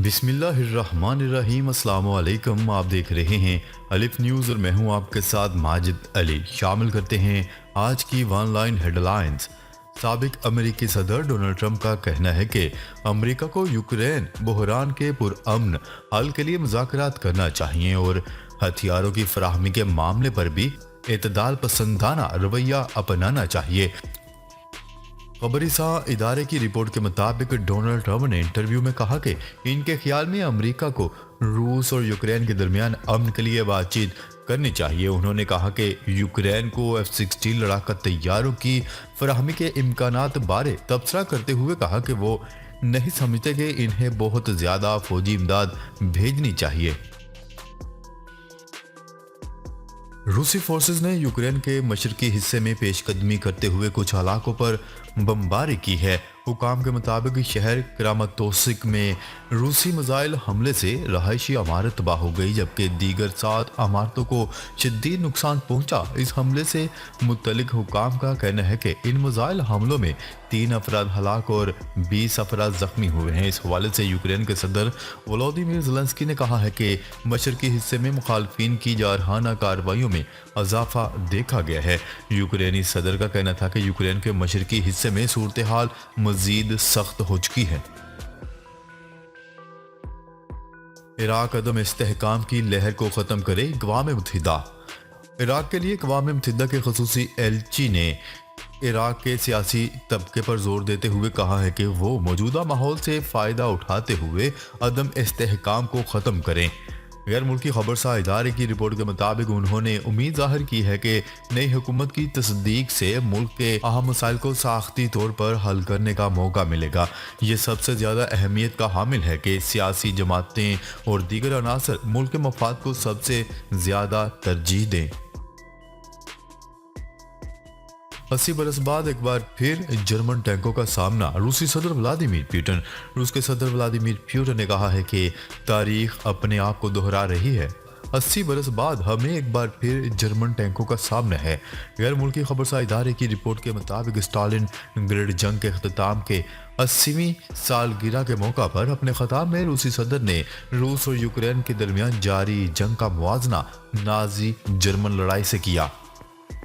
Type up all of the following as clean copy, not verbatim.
बिस्मिल्लाहिर्रहमानिर्रहीम। अस्सलाम वालेकुम। आप देख रहे हैं अलिफ न्यूज़ और मैं हूं आपके साथ माजिद अली। शामिल करते हैं आज की वन लाइन हेडलाइंस। साबिक अमेरिकी सदर डोनाल्ड ट्रंप का कहना है कि अमेरिका को यूक्रेन बहरान के पुरअमन हल के लिए मुज़ाकरात करना चाहिए और हथियारों की फराहमी के मामले पर भी एतदाल पसंदाना रवैया अपनाना चाहिए। खबरिसा इदारे की रिपोर्ट के मुताबिक डोनाल्ड ट्रंप ने इंटरव्यू में कहा कि इनके ख्याल में अमेरिका को रूस और यूक्रेन के दरमियान अमन के लिए बातचीत करनी चाहिए। उन्होंने कहा कि यूक्रेन को F-16 लड़ाका तैयारों की फराहमी के इम्कानात बारे तबसरा करते हुए कहा कि वो नहीं समझते कि इन्हें बहुत ज़्यादा फौजी इमदाद भेजनी चाहिए। रूसी फोर्सेस ने यूक्रेन के मशरकी हिस्से में पेशकदमी करते हुए कुछ इलाकों पर बमबारी की है। हुकाम के मुताबिक शहर क्रामातोर्स्क में रूसी मिसाइल हमले से रहायशी इमारत तबाह हो गई, जबकि दीगर 7 इमारतों को शदीद नुकसान पहुंचा। इस हमले से मुतल्लिक हुकाम का कहना है कि इन मिसाइल हमलों में 3 अफराद हलाक और 20 अफराद जख्मी हुए हैं। इस हवाले से यूक्रेन के सदर वोलोदिमीर ज़ेलेंस्की ने कहा है कि मशरकी हिस्से में मुखालफिन की जारहाना कार्रवाइयों में इजाफा देखा गया है। यूक्रेनी सदर का कहना था कि यूक्रेन के मशरकी हिस्से में सूरत हाल मजीद सख्त हो चुकी है। इराक अदम इस्तेहकाम की लहर को ख़त्म करे अक़वाम मुत्तहिदा। इराक के लिए अक़वाम मुत्तहिदा के ख़ुसूसी एलची ने इराक के सियासी तबके पर जोर देते हुए कहा है कि वो मौजूदा माहौल से फ़ायदा उठाते हुए अदम इस्तेहकाम को ख़त्म करें। गैर मुल्की खबरसा इदारे की रिपोर्ट के मुताबिक उन्होंने उम्मीद जाहिर की है कि नई हुकूमत की तस्दीक से मुल्क के अहम मसाइल को साख्ती तौर पर हल करने का मौका मिलेगा। ये सबसे ज़्यादा अहमियत का हामिल है कि सियासी जमातें और दीगर अनासर मुल्क के मफाद को सबसे ज़्यादा तरजीह दें। 80 बरस बाद एक बार फिर जर्मन टैंकों का सामना रूसी सदर व्लादिमीर पुतिन। रूस के सदर व्लादिमीर पुतिन ने कहा है कि तारीख अपने आप को दोहरा रही है। 80 बरस बाद हमें एक बार फिर जर्मन टैंकों का सामना है। गैर मुल्की खबरसा इदारे की रिपोर्ट के मुताबिक स्टालिन ग्रेड जंग के अख्ताम के 80वीं सालगिरह के मौका पर अपने खिताब में रूसी सदर ने रूस और यूक्रेन के दरमियान जारी जंग का मुआवजा नाजी जर्मन लड़ाई से किया।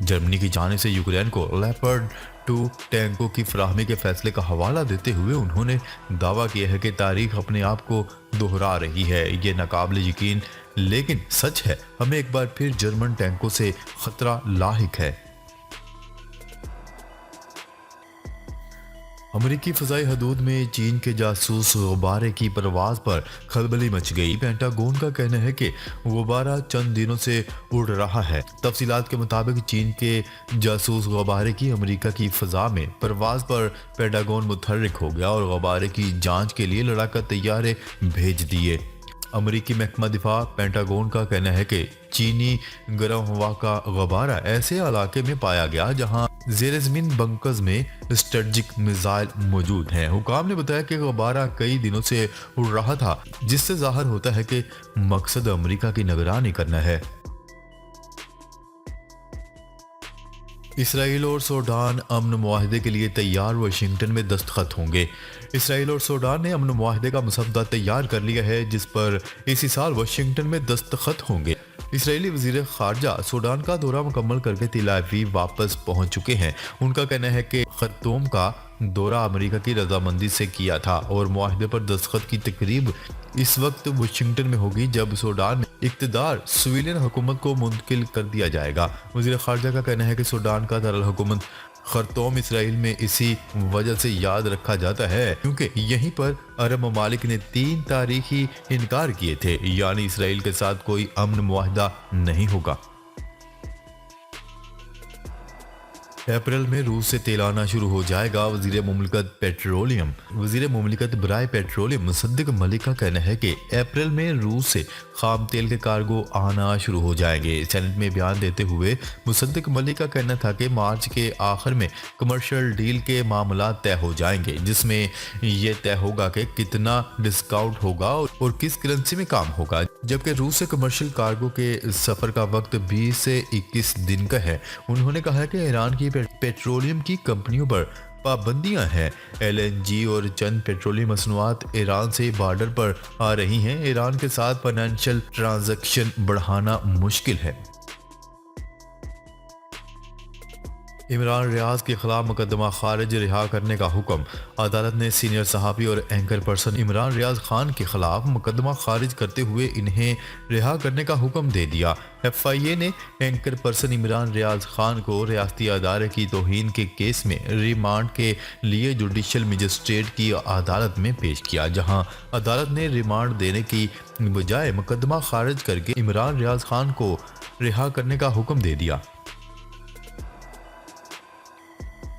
जर्मनी की जाने से यूक्रेन को लेपर्ड 2 टैंकों की फराहमी के फैसले का हवाला देते हुए उन्होंने दावा किया है कि तारीख अपने आप को दोहरा रही है। ये नाकाबिल यकीन लेकिन सच है। हमें एक बार फिर जर्मन टैंकों से खतरा लाहिक है। अमेरिकी फ़ज़ाई हदूद में चीन के जासूस गुब्बारे की परवाज़ पर खलबली मच गई। पेंटागन का कहना है कि गुब्बारा चंद दिनों से उड़ रहा है। तफसीलात के मुताबिक चीन के जासूस गुब्बारे की अमेरिका की फ़ज़ा में परवाज़ पर पेंटागन मुतहर्रिक हो गया और गुब्बारे की जांच के लिए लड़ाका तैयारे भेज दिए। अमेरिकी महकमा दिफा पेंटागन का कहना है कि चीनी गर्म हवा का गुब्बारा ऐसे इलाके में पाया गया जहां ज़ेर ज़मीन बंकर्स में स्ट्रेटजिक मिसाइल मौजूद हैं। हुकाम ने बताया कि गुब्बारा कई दिनों से उड़ रहा था, जिससे जाहिर होता है कि मकसद अमेरिका की निगरानी करना है। इसराइल और सूडान अमन मुआहदे के लिए तैयार, वाशिंगटन में दस्तखत होंगे। इसराइल और सूडान ने अमन मुआहदे का मसौदा तैयार कर लिया है, जिस पर इसी साल वाशिंगटन में दस्तखत होंगे। इसराइली वज़ीर ख़ारजा सूडान का दौरा मुकम्मल करके तेल अवीव वापस पहुंच चुके हैं। उनका कहना है कि खर्तूम का दौरा अमेरिका की रजामंदी से किया था और मुआहदे पर दस्तखत की तकरीब इस वक्त वाशिंगटन में होगी जब सूडान में इक़्तिदार सिविलियन हुकूमत को मुंतकिल कर दिया जाएगा। वज़ीर ख़ारजा का कहना है कि सूडान का दारुल हुकूमत खर्तूम इसराइल में इसी वजह से याद रखा जाता है क्योंकि यहीं पर अरब ममालिक ने 3 तारीखी इनकार किए थे, यानी इसराइल के साथ कोई अमन मुआहदा नहीं होगा। अप्रैल में रूस से तेल आना शुरू हो जाएगा। वज़ीर मुमलिकत बराए पेट्रोलियम मुसद्दिक मलिक का कहना है कि अप्रैल में रूस से खाम तेल के कार्गो आना शुरू हो जाएंगे। सेनेट में बयान देते हुए मुसद्दिक मलिक का कहना था कि मार्च के आखिर में कमर्शियल डील के मामला तय हो जाएंगे, जिसमें यह तय होगा कि कितना डिस्काउंट होगा और किस करेंसी में काम होगा। जबकि रूस से कमर्शियल कार्गो के सफ़र का वक्त 20 से 21 दिन का है। उन्होंने कहा कि ईरान की पेट्रोलियम की कंपनियों पर पाबंदियां हैं। LNG और चंद पेट्रोलियम मसनूआत ईरान से बॉर्डर पर आ रही हैं। ईरान के साथ फाइनेंशियल ट्रांजैक्शन बढ़ाना मुश्किल है। इमरान रियाज के खिलाफ मुकदमा खारिज रिहा करने का हुक्म। अदालत ने सीनियर सहाफ़ी और एंकर पर्सन इमरान रियाज खान के खिलाफ मुकदमा खारिज करते हुए इन्हें रिहा करने का हुक्म दे दिया। FIA ने एंकर पर्सन इमरान रियाज खान को रियासती अदारे की तौहीन के केस में रिमांड के लिए जुडिशल मजिस्ट्रेट की अदालत में पेश किया, जहां अदालत ने रिमांड देने की बजाय मुकदमा खारिज करके इमरान रियाज खान को रिहा करने का हुक्म दे दिया।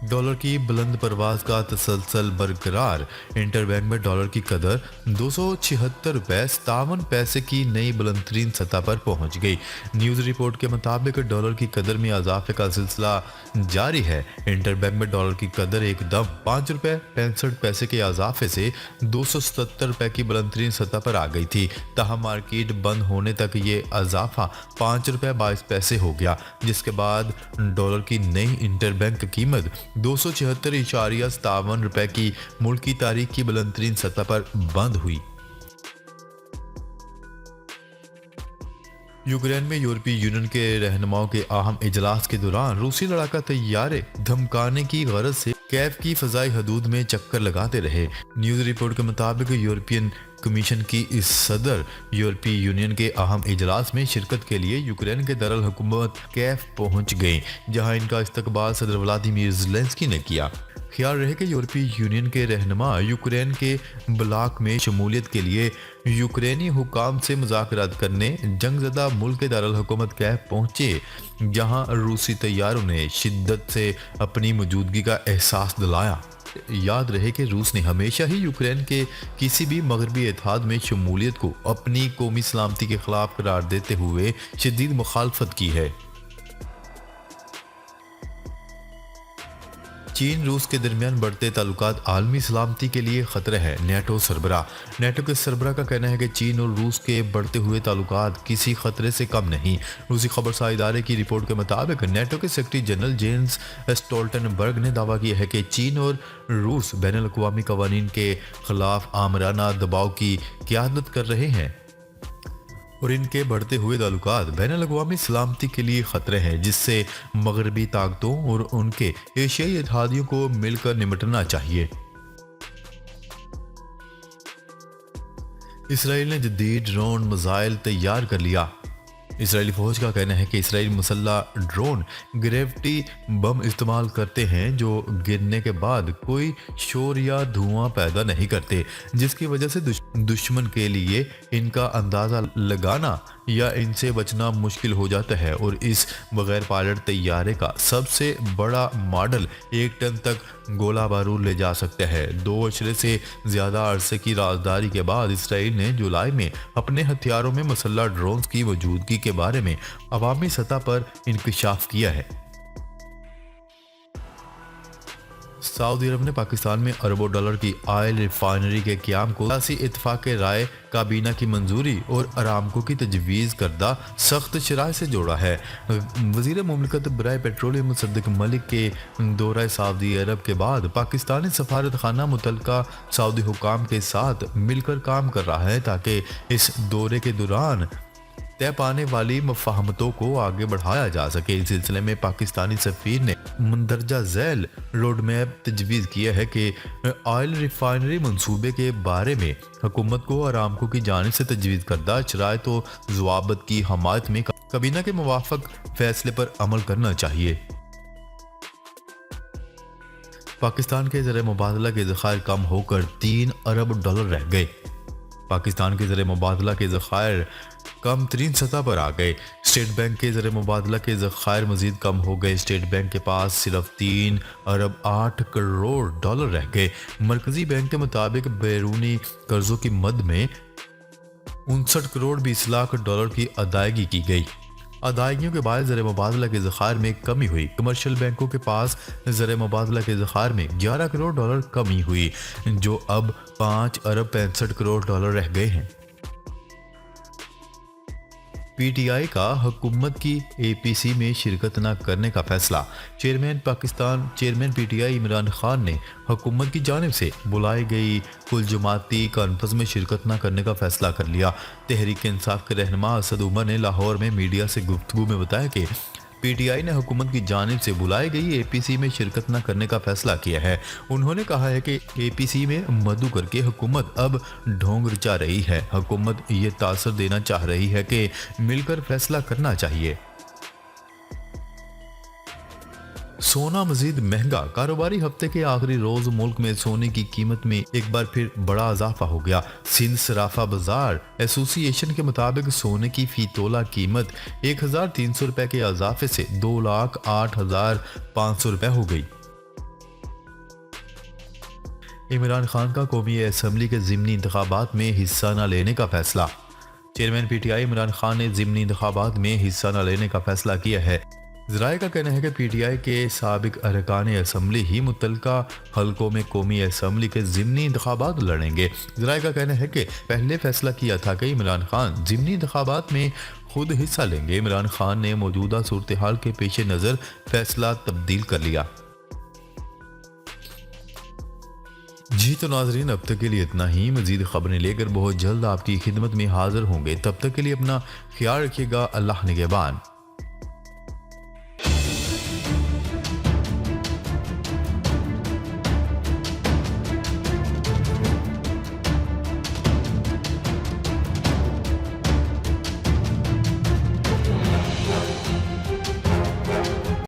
डॉलर की बुलंद परवाज का तसलसल बरकरार। इंटरबैंक में डॉलर की कदर 276 रुपये 57 पैसे की नई बुलंद तरीन सतह पर पहुंच गई। न्यूज़ रिपोर्ट के मुताबिक डॉलर की कदर में इजाफे का सिलसिला जारी है। इंटरबैंक में डॉलर की कदर एकदम 5 रुपये 65 पैसे के इजाफे से 277 रुपये की बुलंद तरीन सतह पर आ गई थी। ताहम मार्केट बंद होने तक ये इजाफा 5 रुपये 22 पैसे हो गया, जिसके बाद डॉलर की नई इंटरबैंक कीमत 276.57 रुपए की मुल्क की तारीख की बुलंद तरीन सतह पर बंद हुई। यूक्रेन में यूरोपीय यूनियन के रहनुमाओं के अहम इजलास के दौरान रूसी लड़ाका तैयारे धमकाने की गरज से कैफ की फजाई हदूद में चक्कर लगाते रहे। न्यूज़ रिपोर्ट के मुताबिक यूरोपियन कमीशन की इस सदर यूरोपीय यूनियन के अहम इजलास में शिरकत के लिए यूक्रेन के दरअल हुकूमत कैफ पहुंच गई, जहां इनका इस्तकबाल सदर व्लादिमीर ज़ेलेंस्की ने किया। ख्याल रहे कि यूरोपीय यूनियन के रहनुमा यूक्रेन के ब्लॉक में शमूलियत के लिए यूक्रेनी हुकाम से मुज़ाकरात करने जंगज़दा मुल्क के दारुल हुकूमत कैफ पहुंचे, जहां रूसी तैयारों ने शिद्दत से अपनी मौजूदगी का एहसास दिलाया। याद रहे कि रूस ने हमेशा ही यूक्रेन के किसी भी मगरबी इत्तेहाद में शमूलियत को अपनी कौमी सलामती के खिलाफ करार देते हुए शदीद मुखालफत की है। चीन रूस के दरमियान बढ़ते ताल्लुकात आलमी सलामती के लिए खतरा है। नेटो सरबराह। नेटो के सरबराह का कहना है कि चीन और रूस के बढ़ते हुए ताल्लुकात किसी खतरे से कम नहीं। रूसी खबरसार इदारे की रिपोर्ट के मुताबिक नेटो के सेक्रेटरी जनरल जेंस स्टोल्टनबर्ग ने दावा किया है कि चीन और रूस बैनुल अक़वामी क़वानीन के खिलाफ आमराना दबाव की क़यादत कर रहे हैं और इनके बढ़ते हुए ताल्लुकात बैनुल अक़वामी सलामती के लिए खतरे हैं, जिससे मगरबी ताकतों और उनके एशियाई इत्तेहादियों को मिलकर निपटना चाहिए। इसराइल ने जदीद ड्रोन मिसाइल तैयार कर लिया। इसराइली फौज का कहना है कि इसराइली मुसल्लह ड्रोन ग्रेविटी बम इस्तेमाल करते हैं जो गिरने के बाद कोई शोर या धुआं पैदा नहीं करते, जिसकी वजह से दुश्मन के लिए इनका अंदाज़ा लगाना या इनसे बचना मुश्किल हो जाता है। और इस बगैर पायलट तैयारे का सबसे बड़ा मॉडल 1 टन तक गोला बारूद ले जा सकता है। 2 अशरे से ज़्यादा अरसे की राजदारी के बाद इसराइल ने जुलाई में अपने हथियारों में मुसल्लह ड्रोन्स की मौजूदगी के बारे में अवामी सतह पर इंकशाफ किया है। सऊदी अरब ने पाकिस्तान में अरबों डॉलर की ऑयल रिफाइनरी के क़याम को सियासी इत्तफाक राय काबीना की मंजूरी और अरामको की तजवीज़ करदा सख्त शराइ से जोड़ा है। वज़ीर मुमलिकत बराए पेट्रोलियम मुसद्दिक मलिक के दौरा सऊदी अरब के बाद पाकिस्तानी सफारत खाना मुतल्लिका सऊदी हुकाम के साथ मिलकर काम कर रहा है ताकि इस दौरे के दौरान तय पाने वाली मफाहमतों को आगे बढ़ाया जा सके। इस सिलसिले में पाकिस्तानी सफीर ने मंदरजा झैल रोड मैप तजवीज़ किया है कि ऑयल रिफाइनरी मंसूबे के बारे में हुकूमत को अरामको की जानिब से तजवीज़ करदा शराइत व ज़वाबित की हमायत में काबीना के मुवाफिक फैसले पर अमल करना चाहिए। पाकिस्तान के ज़र मुबादला के ज़खायर कम होकर 3 अरब डॉलर रह गए। पाकिस्तान के ज़र मुबादला के ज़खायर कम तरीन सतह पर आ गए। स्टेट बैंक के ज़र मुबादला के ज़खायर मजीद कम हो गए। स्टेट बैंक के पास सिर्फ 3 अरब 8 करोड़ डॉलर रह गए। मरकजी बैंक के मुताबिक बैरूनी कर्जों की मद में 59 करोड़ 20 लाख डॉलर की अदायगी की गई। अदायगियों के बाद ज़र मुबादला के ज़खायर में कमी हुई। कमर्शियल बैंकों के पास ज़र मुबादला के ज़खायर में 11 करोड़ डॉलर कमी हुई, जो अब 5 अरब 65 करोड़ डॉलर रह गए हैं। पी टी आई का हुकूमत की APC में शिरकत न करने का फैसला। चेयरमैन PTI इमरान खान ने हुकूमत की जानिब से बुलाई गई कुल जमाती कॉन्फ्रेंस में शिरकत न करने का फैसला कर लिया। तहरीक इंसाफ के रहनुमा असद उमर ने लाहौर में मीडिया से गुफ्तगू में बताया कि PTI ने हुकूमत की जानिब से बुलाई गई APC में शिरकत न करने का फैसला किया है। उन्होंने कहा है कि APC में मदु करके हुकूमत अब ढोंग रचा रही है। हुकूमत ये तासर देना चाह रही है कि मिलकर फैसला करना चाहिए। सोना मजीद महंगा। कारोबारी हफ्ते के आखिरी रोज मुल्क में सोने की कीमत में एक बार फिर बड़ा इजाफा हो गया। सिंध सराफा बाजार एसोसिएशन के मुताबिक सोने की फी तोला कीमत 1300 रुपए के इजाफे से 2,08,500 रुपए हो गई। इमरान खान का कौमी असम्बली के ज़िमनी इंतखाबात में हिस्सा न लेने का फैसला। चेयरमैन PTI इमरान खान ने ज़िमनी इंतखाबात में हिस्सा न लेने का फैसला किया है। ज़राए का कहना है कि PTI के साबिक अरकान असम्बली ही मुतलका हलकों में कौमी असम्बली के ज़िमनी इंतखाबात लड़ेंगे। ज़राए का कहना है कि पहले फैसला किया था कि इमरान खान ज़िमनी इंतखाबात में खुद हिस्सा लेंगे। इमरान खान ने मौजूदा सूरत हाल के पेश नज़र फैसला तब्दील कर लिया। जी तो नाजरीन, अब तक के लिए इतना ही। मजीद खबरें लेकर बहुत जल्द आपकी खिदमत में हाजिर होंगे। तब तक के लिए अपना ख्याल रखिएगा। अल्लाह निगहबान।